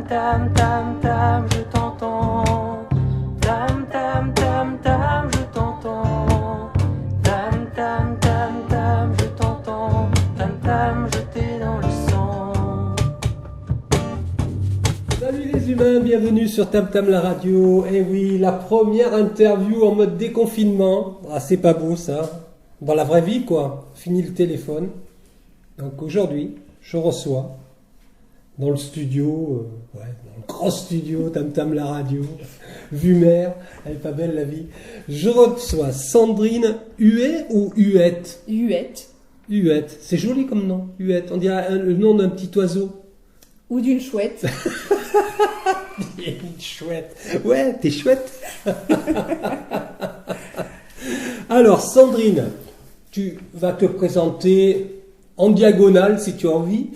tam tam tam, je t'entends. Tam tam tam tam, je t'entends. Tam tam tam tam, je t'entends. Tam tam, je t'ai dans le sang. Salut les humains, bienvenue sur Tam Tam la radio. Et oui, la première interview en mode déconfinement. Ah, c'est pas beau ça. Dans la vraie vie quoi. Fini le téléphone. Donc aujourd'hui, je reçois dans le studio, dans le grand studio Tam Tam la radio, vue mer, elle est pas belle la vie. Je reçois Sandrine Huet ou Huette? Huette. Huette, c'est joli comme nom, Huette. On dirait le nom d'un petit oiseau. Ou d'une chouette. Une chouette. Ouais, t'es chouette. Alors, Sandrine, tu vas te présenter en diagonale si tu as envie.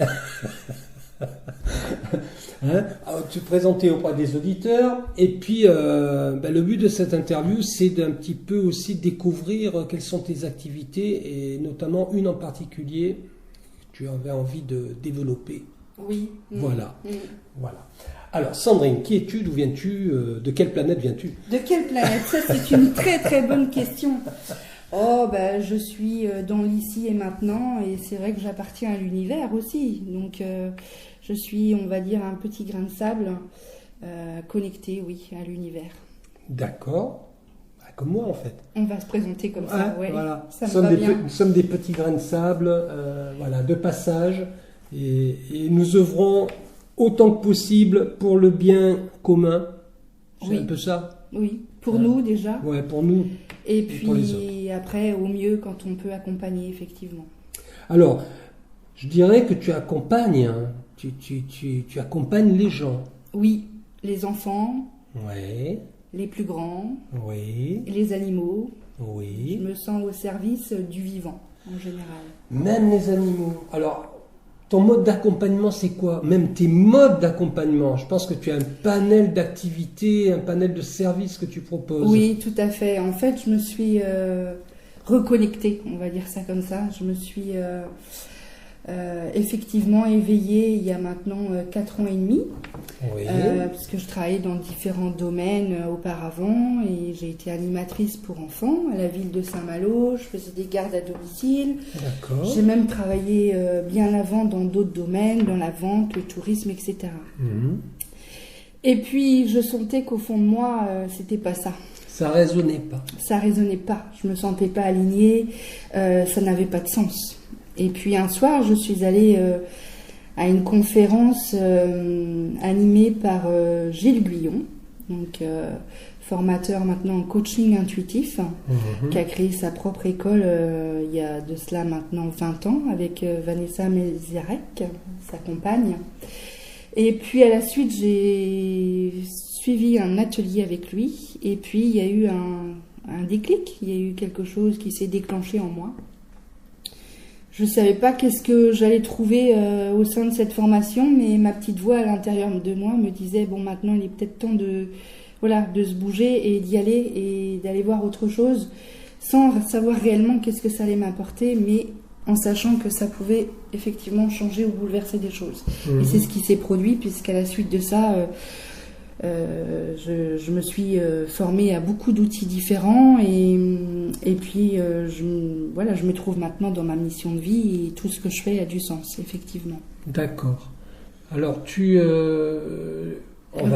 Alors, te présenter auprès des auditeurs. Et puis, le but de cette interview, c'est d'un petit peu aussi découvrir quelles sont tes activités et notamment une en particulier que tu avais envie de développer. Oui. Voilà. Voilà. Alors, Sandrine, qui es-tu? D'où viens-tu? De quelle planète viens-tu? De quelle planète? Ça, c'est une très très bonne question. Oh, je suis dans l'ici et maintenant, et c'est vrai que j'appartiens à l'univers aussi. Donc, je suis, on va dire, un petit grain de sable connecté, oui, à l'univers. D'accord. Comme moi, en fait. On va se présenter comme ça, ouais. Voilà. Ça me va bien. Nous sommes des petits grains de sable, de passage, et nous œuvrons autant que possible pour le bien commun. C'est un peu ça? Oui, pour nous déjà. Ouais, pour nous. Et pour les autres. puis après, au mieux, quand on peut accompagner, effectivement. Alors, je dirais que tu accompagnes, hein. Tu accompagnes les gens. Oui, les enfants, Ouais. les plus grands, Oui. les animaux. Oui. Je me sens au service du vivant, en général. Même les animaux. Alors, ton mode d'accompagnement, c'est quoi? Même tes modes d'accompagnement. Je pense que tu as un panel d'activités, un panel de services que tu proposes. Oui, tout à fait. En fait, je me suis reconnectée, on va dire ça comme ça. Je me suis effectivement éveillée il y a maintenant 4 ans et demi. Oui. Puisque je travaillais dans différents domaines auparavant et j'ai été animatrice pour enfants à la ville de Saint-Malo. Je faisais des gardes à domicile. D'accord. J'ai même travaillé bien avant dans d'autres domaines, dans la vente, le tourisme, etc. Mhm. Et puis je sentais qu'au fond de moi, c'était pas ça. Ça résonnait pas. Ça résonnait pas. Je me sentais pas alignée. Ça n'avait pas de sens. Et puis un soir, je suis allée à une conférence animée par Gilles Guyon, donc formateur maintenant en coaching intuitif, qui a créé sa propre école il y a de cela maintenant 20 ans avec Vanessa Méziarek, sa compagne. Et puis à la suite, j'ai suivi un atelier avec lui et puis il y a eu un déclic, il y a eu quelque chose qui s'est déclenché en moi. Je ne savais pas qu'est-ce que j'allais trouver au sein de cette formation, mais ma petite voix à l'intérieur de moi me disait bon, maintenant il est peut-être temps de se bouger et d'y aller et d'aller voir autre chose, sans savoir réellement qu'est-ce que ça allait m'apporter, mais en sachant que ça pouvait effectivement changer ou bouleverser des choses. Et c'est ce qui s'est produit, puisqu'à la suite de ça, je me suis formée à beaucoup d'outils différents et puis je me trouve maintenant dans ma mission de vie et tout ce que je fais a du sens, effectivement. D'accord. Alors on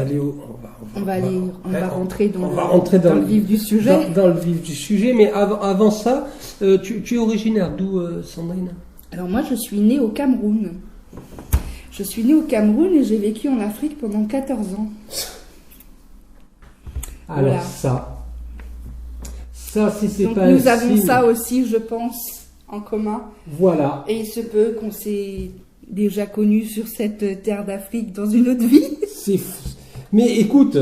va rentrer dans le vif du sujet. Dans le vif du sujet, mais avant ça, tu es originaire d'où, Sandrine? Alors moi, je suis née au Cameroun. Je suis née au Cameroun et j'ai vécu en Afrique pendant 14 ans. Alors voilà. ça si c'est donc pas nous un avons signe. ça aussi, je pense, en commun. Voilà. Et il se peut qu'on s'est déjà connus sur cette terre d'Afrique dans une autre vie. C'est fou. Mais écoute,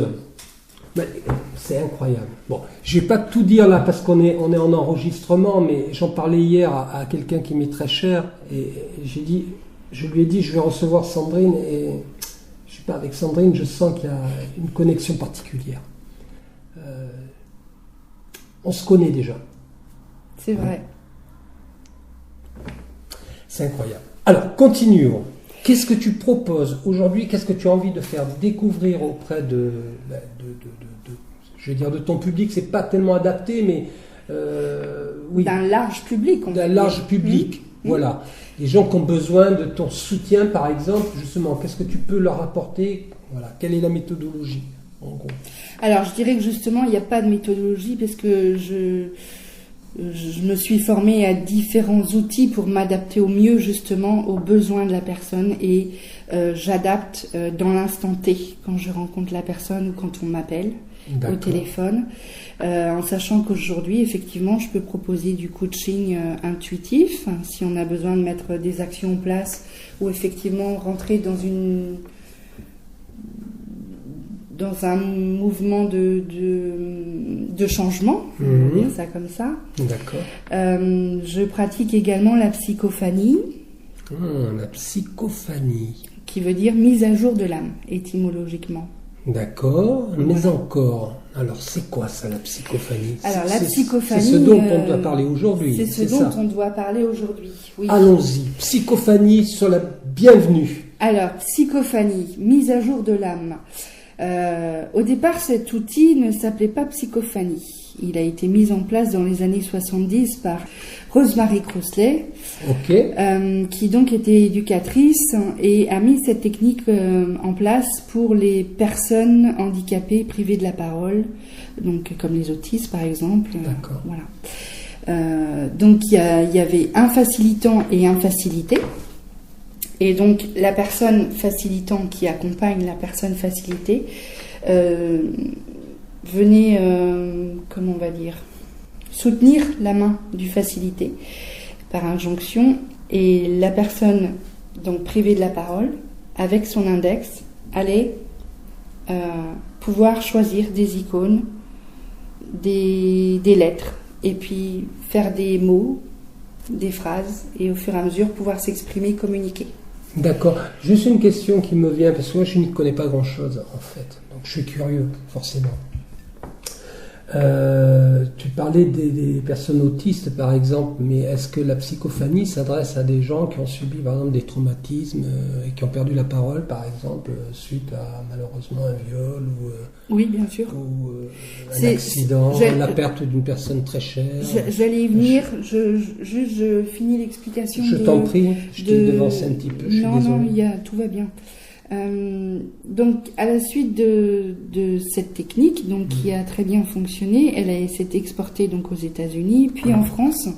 c'est incroyable. Bon, je vais pas tout dire là parce qu'on est en enregistrement, mais j'en parlais hier à quelqu'un qui m'est très cher et je lui ai dit je vais recevoir Sandrine et je sais pas, avec Sandrine je sens qu'il y a une connexion particulière. On se connaît déjà. C'est vrai. C'est incroyable. Alors, continuons. Qu'est-ce que tu proposes aujourd'hui? Qu'est-ce que tu as envie de faire découvrir auprès je vais dire de ton public? C'est pas tellement adapté, mais oui, d'un large public. d'un large public. Voilà. Les gens qui ont besoin de ton soutien, par exemple, justement, qu'est-ce que tu peux leur apporter? Voilà. Quelle est la méthodologie, en gros? Alors, je dirais que justement, il n'y a pas de méthodologie parce que je me suis formée à différents outils pour m'adapter au mieux justement aux besoins de la personne et j'adapte dans l'instant T quand je rencontre la personne ou quand on m'appelle au téléphone, en sachant qu'aujourd'hui effectivement je peux proposer du coaching intuitif si on a besoin de mettre des actions en place ou effectivement rentrer dans un mouvement de changement, on va dire ça comme ça. D'accord. Je pratique également la psychophanie. La psychophanie. Qui veut dire mise à jour de l'âme, étymologiquement. D'accord, mais encore. Alors, c'est quoi ça, la psychophanie? Alors, la psychophanie... C'est ce dont on doit parler aujourd'hui. C'est ce dont on doit parler aujourd'hui, oui. Allons-y. Psychophanie sur la bienvenue. Alors, psychophanie, mise à jour de l'âme. Au départ, cet outil ne s'appelait pas psychophanie. Il a été mis en place dans les années 70 par Rosemary Crossley, qui donc était éducatrice et a mis cette technique en place pour les personnes handicapées privées de la parole, donc comme les autistes par exemple. D'accord. Voilà. Donc il y avait un facilitant et un facilité. Et donc la personne facilitant qui accompagne la personne facilitée venait, comment on va dire, soutenir la main du facilité par injonction, et la personne donc privée de la parole, avec son index, allait pouvoir choisir des icônes, des lettres, et puis faire des mots, des phrases, et au fur et à mesure pouvoir s'exprimer, communiquer. D'accord. Juste une question qui me vient, parce que moi je n'y connais pas grand-chose en fait, donc je suis curieux, forcément. Tu parlais des personnes autistes par exemple, mais est-ce que la psychophanie s'adresse à des gens qui ont subi par exemple des traumatismes et qui ont perdu la parole par exemple suite à malheureusement un viol oui, bien sûr. ou un accident, la perte d'une personne très chère? J'allais y venir, je finis l'explication. Je t'en prie, je t'ai devancé un petit peu, je suis désolé. Non, tout va bien. Donc, à la suite de cette technique, donc qui a très bien fonctionné, elle s'est exportée donc aux États-Unis, puis en France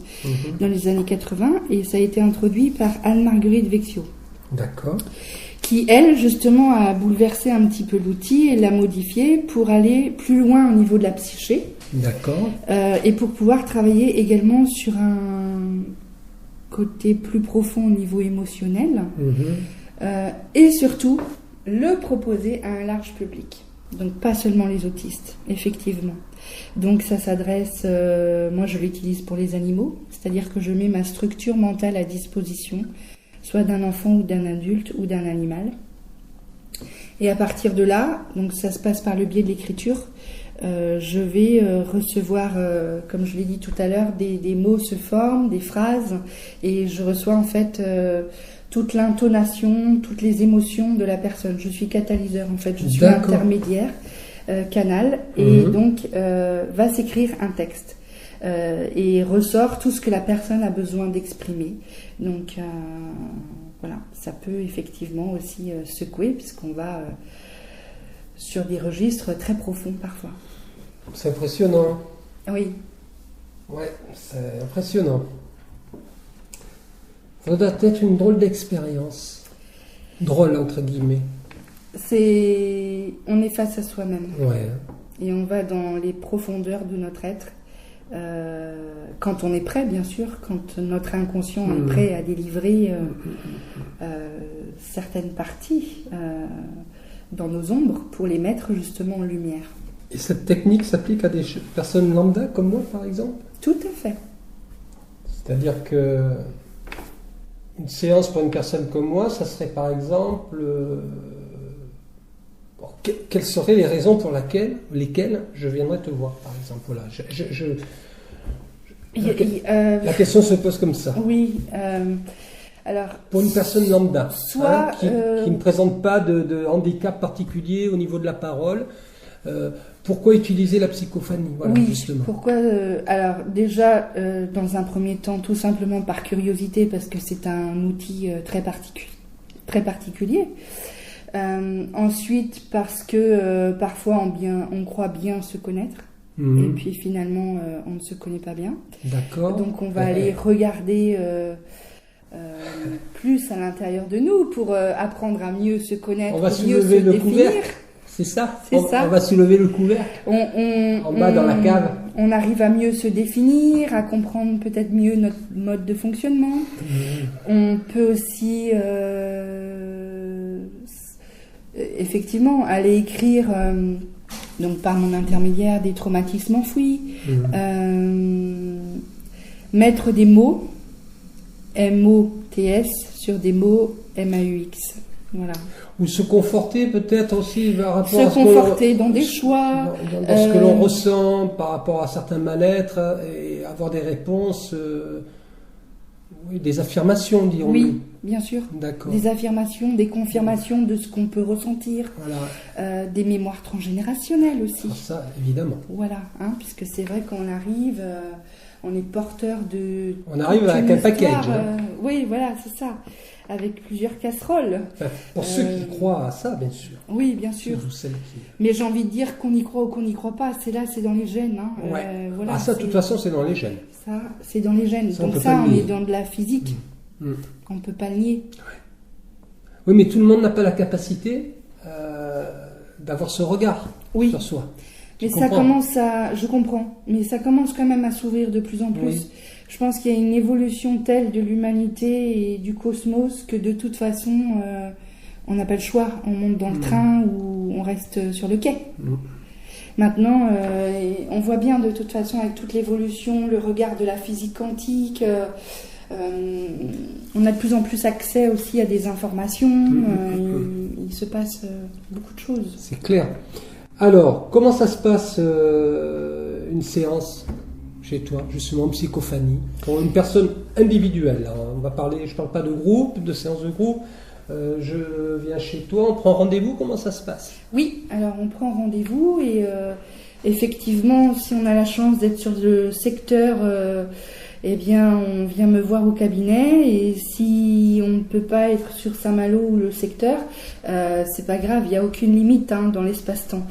dans les années 80, et ça a été introduit par Anne-Marguerite Vexio. D'accord. Qui, elle, justement, a bouleversé un petit peu l'outil et l'a modifié pour aller plus loin au niveau de la psyché. D'accord. Et pour pouvoir travailler également sur un côté plus profond au niveau émotionnel. Et surtout, le proposer à un large public. Donc, pas seulement les autistes, effectivement. Donc, ça s'adresse, moi je l'utilise pour les animaux, c'est-à-dire que je mets ma structure mentale à disposition, soit d'un enfant ou d'un adulte ou d'un animal. Et à partir de là, donc ça se passe par le biais de l'écriture, je vais recevoir, comme je l'ai dit tout à l'heure, des mots se forment, des phrases, et je reçois en fait toute l'intonation, toutes les émotions de la personne. Je suis catalyseur en fait, je suis intermédiaire, canal, et donc va s'écrire un texte. Et ressort tout ce que la personne a besoin d'exprimer. Donc voilà, ça peut effectivement aussi secouer, puisqu'on va sur des registres très profonds parfois. C'est impressionnant. Oui. Ouais, c'est impressionnant. Ça doit être une drôle d'expérience. Drôle, entre guillemets. On est face à soi-même. Ouais. Et on va dans les profondeurs de notre être. Quand on est prêt, bien sûr, quand notre inconscient est prêt à délivrer certaines parties dans nos ombres pour les mettre justement en lumière. Et cette technique s'applique à des personnes lambda comme moi, par exemple? Tout à fait. C'est-à-dire que une séance pour une personne comme moi, ça serait par exemple... quelles seraient les raisons pour lesquelles je viendrais te voir, par exemple? Voilà, la question se pose comme ça. Oui. Alors, Pour une personne lambda, soit, qui ne présente pas de handicap particulier au niveau de la parole, pourquoi utiliser la psychophanie? Voilà, oui, justement. pourquoi alors déjà, dans un premier temps, tout simplement par curiosité, parce que c'est un outil très particulier. Ensuite, parce que parfois on croit bien se connaître, et puis finalement on ne se connaît pas bien. D'accord. Donc on va aller regarder plus à l'intérieur de nous pour apprendre à mieux se connaître, On va mieux soulever se le définir. couvercle. C'est ça. C'est On ça. va soulever le couvercle. En bas dans la cave. On arrive à mieux se définir, à comprendre peut-être mieux notre mode de fonctionnement. On peut aussi effectivement aller écrire donc par mon intermédiaire des traumatismes enfouis, mettre des mots MOTS sur des mots MAUX. Voilà. Ou se conforter peut-être aussi par rapport Se à conforter dans des choix. dans ce que l'on ressent par rapport à certains mal-être et avoir des réponses, oui, des affirmations, dirons-nous. Oui, bien sûr. D'accord. Des affirmations, des confirmations de ce qu'on peut ressentir. Voilà. Des mémoires transgénérationnelles aussi. Ça, évidemment. Voilà, hein, puisque c'est vrai qu'on arrive, on est porteur de... On arrive toute avec une un package, histoire, hein. Oui, voilà, c'est ça. Avec plusieurs casseroles. Enfin, pour ceux qui croient à ça, bien sûr. Oui, bien sûr. Ceux ou celles qui... Mais j'ai envie de dire qu'on y croit ou qu'on n'y croit pas, c'est là, c'est dans les gènes. Hein. Ouais. Voilà, ça, de toute façon, c'est dans les gènes. Ça, c'est dans les gènes. Ça, on Donc peut ça, pas le on nier. est dans de la physique. On ne peut pas le nier. Oui, mais tout le monde n'a pas la capacité d'avoir ce regard Oui. sur soi. Tu Mais ça comprends? commence à... Je comprends. Mais ça commence quand même à s'ouvrir de plus en plus. Oui. Je pense qu'il y a une évolution telle de l'humanité et du cosmos que de toute façon, on n'a pas le choix. On monte dans le train ou on reste sur le quai. Maintenant, on voit bien de toute façon avec toute l'évolution, le regard de la physique quantique, on a de plus en plus accès aussi à des informations. Il se passe beaucoup de choses. C'est clair. Alors, comment ça se passe une séance chez toi, justement, psychophanie, pour une personne individuelle? Alors, on va parler, je ne parle pas de groupe, de séance de groupe. Je viens chez toi, on prend rendez-vous, comment ça se passe? Oui, alors on prend rendez-vous et effectivement, si on a la chance d'être sur le secteur, eh bien, on vient me voir au cabinet et si on ne peut pas être sur Saint-Malo ou le secteur, c'est pas grave, il n'y a aucune limite dans l'espace-temps.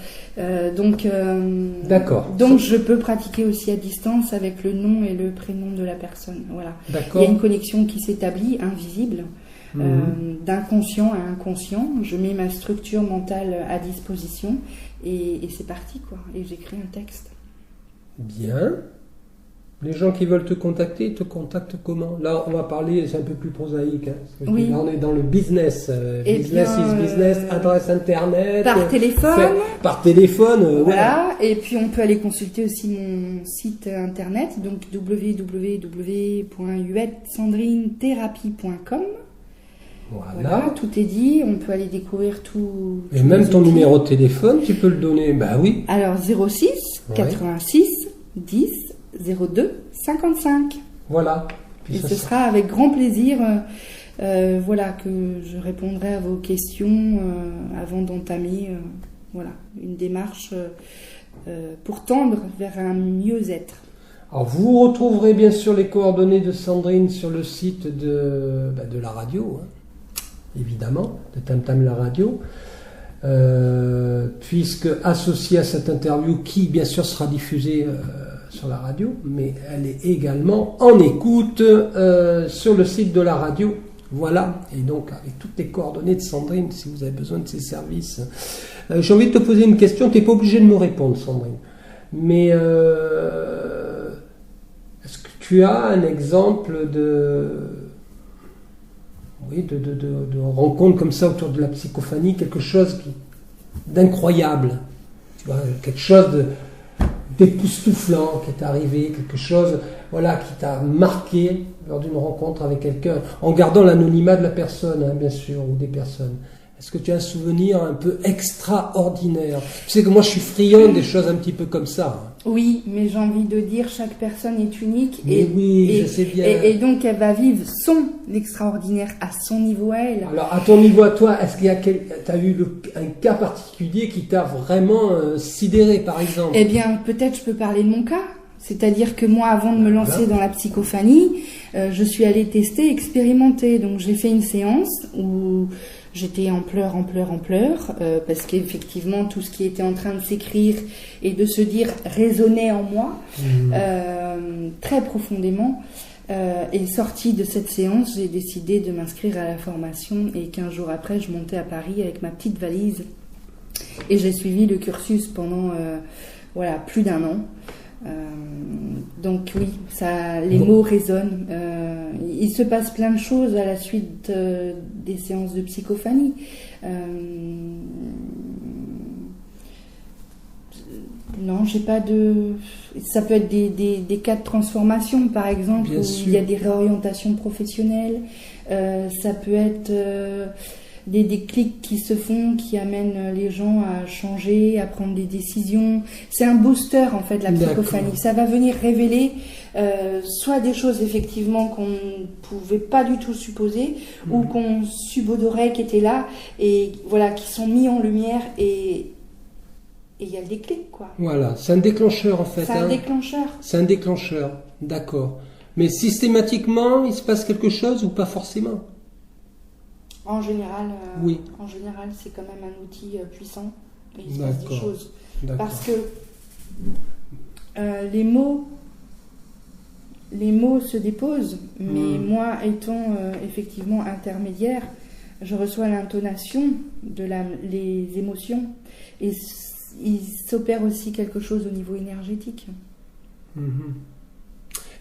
D'accord. Donc je peux pratiquer aussi à distance avec le nom et le prénom de la personne. Voilà. D'accord. Il y a une connexion qui s'établit, invisible. D'inconscient à inconscient, je mets ma structure mentale à disposition et c'est parti quoi. Et j'écris un texte. Bien. Les gens qui veulent te contacter, ils te contactent comment? Là, on va parler, c'est un peu plus prosaïque. Parce que Oui. là, on est dans le business. Eh Business bien, is business, adresse internet. Par téléphone. Par téléphone, Voilà. Et puis on peut aller consulter aussi mon site internet, donc www.huettesandrinethérapie.com. Voilà, tout est dit, on peut aller découvrir tout. Et même ton numéro de téléphone, tu peux le donner? Bah oui. Alors 06 86 10 02 55. Voilà. Puis Et ça ce sera avec grand plaisir voilà, que je répondrai à vos questions avant d'entamer une démarche pour tendre vers un mieux-être. Alors vous retrouverez bien sûr les coordonnées de Sandrine sur le site de la radio, hein, évidemment, de Tam Tam la radio, puisque associée à cette interview qui bien sûr sera diffusée sur la radio, mais elle est également en écoute sur le site de la radio. Voilà, et donc avec toutes les coordonnées de Sandrine, si vous avez besoin de ses services. J'ai envie de te poser une question, tu n'es pas obligé de me répondre, Sandrine, mais est-ce que tu as un exemple de rencontre comme ça autour de la psychophanie, quelque chose d'incroyable, tu vois, quelque chose d'époustouflant qui est arrivé, quelque chose qui t'a marqué lors d'une rencontre avec quelqu'un, en gardant l'anonymat de la personne, hein, bien sûr, ou des personnes. Est-ce que tu as un souvenir un peu extraordinaire? Tu sais que moi je suis friand des choses un petit peu comme ça. Oui, mais j'ai envie de dire chaque personne est unique Mais oui, je sais bien. Et donc elle va vivre son extraordinaire à son niveau à elle. Alors à ton niveau à toi, est-ce qu'il y a t'as eu un cas particulier qui t'a vraiment sidéré par exemple? Eh bien, peut-être je peux parler de mon cas. C'est-à-dire que moi, avant de me lancer dans la psychophanie, je suis allée tester, expérimenter. Donc j'ai fait une séance où j'étais en pleurs, parce qu'effectivement, tout ce qui était en train de s'écrire et de se dire résonnait en moi très profondément. Et sortie de cette séance, j'ai décidé de m'inscrire à la formation et 15 jours après, je montais à Paris avec ma petite valise et j'ai suivi le cursus pendant plus d'1 an. Donc oui, les mots résonnent. Il se passe plein de choses à la suite des séances de psychophanie. Non, j'ai pas de. Ça peut être des cas de transformation, par exemple, Bien où sûr. il y a des réorientations professionnelles. Ça peut être des déclics qui se font, qui amènent les gens à changer, à prendre des décisions. C'est un booster, en fait, la psychophanie. D'accord. Ça va venir révéler soit des choses, effectivement, qu'on ne pouvait pas du tout supposer, ou qu'on subodorait, qui étaient là, et voilà, qui sont mis en lumière, et il y a le déclic, quoi. Voilà, c'est un déclencheur en fait. C'est un déclencheur. C'est un déclencheur, d'accord. Mais systématiquement, il se passe quelque chose ou pas forcément? En général, Oui. En général, c'est quand même un outil puissant, et il se passe des D'accord. choses. D'accord. Parce que les mots se déposent, mais moi étant effectivement intermédiaire, je reçois l'intonation de les émotions, et il s'opère aussi quelque chose au niveau énergétique. Mhm.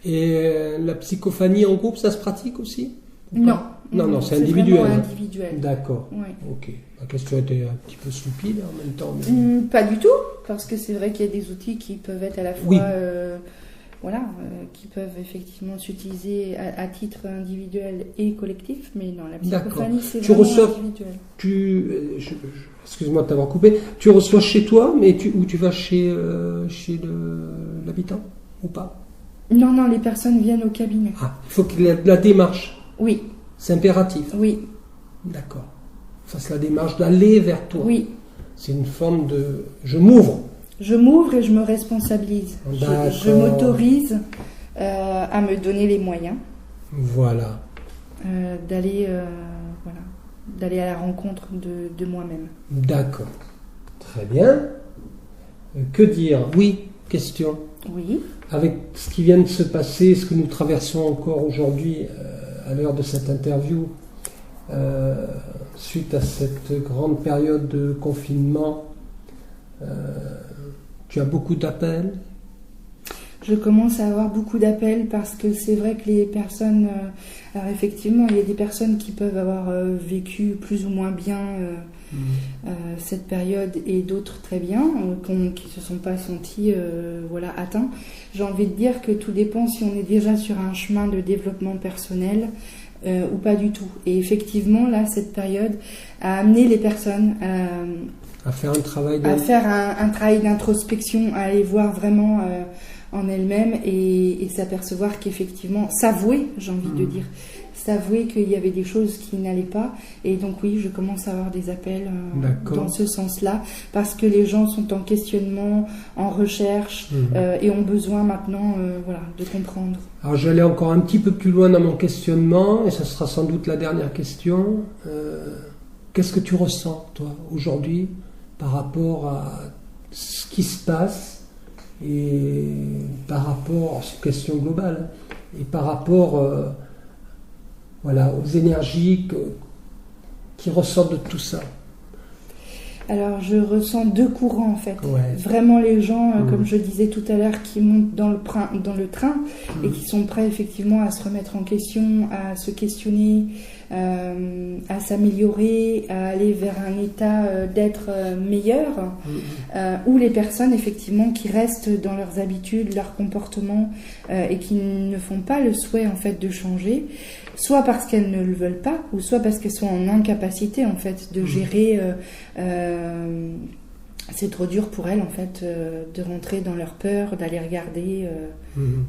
Et la psychophanie en groupe, ça se pratique aussi? Non. Non, c'est individuel. vraiment individuel. D'accord. Ouais. Ok. La question était un petit peu stupide en même temps. Mais... Pas du tout, parce que c'est vrai qu'il y a des outils qui peuvent être à la fois, Oui. qui peuvent effectivement s'utiliser à titre individuel et collectif, mais dans la psychophanie, c'est Tu vraiment reçois- individuel. Excuse-moi de t'avoir coupé. Tu reçois chez toi, mais ou tu vas chez l'habitant ou pas? Non, les personnes viennent au cabinet. Ah, il faut qu'il y ait la démarche. Oui, C'est impératif. oui, D'accord. Fasse la démarche d'aller vers toi. oui. C'est une forme de... Je m'ouvre. Je m'ouvre et je me responsabilise. D'accord. Je m'autorise à me donner les moyens Voilà. d'aller à la rencontre de moi-même. D'accord. Très bien. Que dire? Oui, question. Oui. Avec ce qui vient de se passer, ce que nous traversons encore aujourd'hui à l'heure de cette interview, suite à cette grande période de confinement, tu as beaucoup d'appels? Je commence à avoir beaucoup d'appels parce que c'est vrai que les personnes... alors effectivement, il y a des personnes qui peuvent avoir vécu plus ou moins bien cette période et d'autres très bien, qui ne se sont pas sentis atteints. J'ai envie de dire que tout dépend si on est déjà sur un chemin de développement personnel ou pas du tout. Et effectivement, là, cette période a amené les personnes À faire un travail à faire un travail d'introspection, à aller voir vraiment en elles-mêmes et s'apercevoir qu'effectivement, s'avouer, j'ai envie de dire, s'avouer qu'il y avait des choses qui n'allaient pas. Et donc oui, je commence à avoir des appels dans ce sens-là, parce que les gens sont en questionnement, en recherche et ont besoin maintenant de comprendre. Alors j'allais encore un petit peu plus loin dans mon questionnement, et ça sera sans doute la dernière question. Qu'est-ce que tu ressens, toi, aujourd'hui, par rapport à ce qui se passe, et par rapport à cette question globale, et par rapport aux énergies qui ressortent de tout ça? Alors, je ressens deux courants en fait. Ouais. Vraiment les gens, comme je disais tout à l'heure, qui montent dans le train et qui sont prêts effectivement à se remettre en question, à se questionner, à s'améliorer, à aller vers un état d'être meilleur. Ou les personnes effectivement qui restent dans leurs habitudes, leurs comportements et qui ne font pas le souhait en fait de changer. Soit parce qu'elles ne le veulent pas, ou soit parce qu'elles sont en incapacité en fait de gérer. C'est trop dur pour elles en fait de rentrer dans leur peur, d'aller regarder.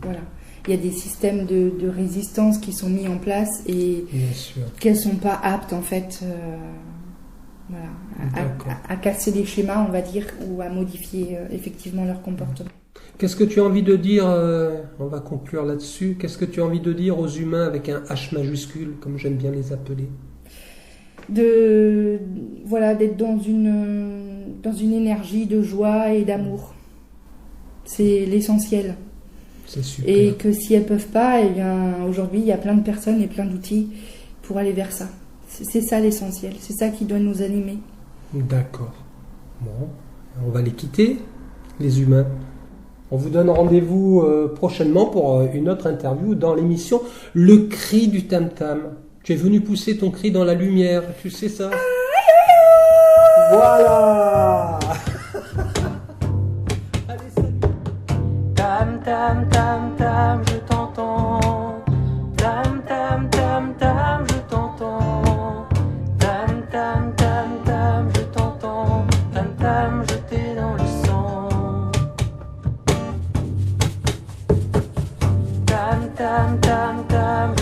Voilà. Il y a des systèmes de résistance qui sont mis en place et qu'elles sont pas aptes en fait. Voilà, à casser des schémas, on va dire, ou à modifier effectivement leur comportement. Qu'est-ce que tu as envie de dire, on va conclure là-dessus, qu'est-ce que tu as envie de dire aux humains avec un H majuscule, comme j'aime bien les appeler? Voilà, d'être dans une énergie de joie et d'amour. C'est l'essentiel. C'est super. Et que si elles peuvent pas, eh bien, aujourd'hui, il y a plein de personnes et plein d'outils pour aller vers ça. C'est ça l'essentiel, c'est ça qui doit nous animer. D'accord. Bon, on va les quitter, les humains. On vous donne rendez-vous prochainement pour une autre interview dans l'émission Le Cri du Tam Tam. Tu es venu pousser ton cri dans la lumière, tu sais ça? Voilà. Allez, salut. Tam tam tam tam, je t'entends. Tam tam tam tam, je t'entends. Tam tam tam tam, je t'entends. Tam tam, je t'ai dans le sang. Tam tam tam tam.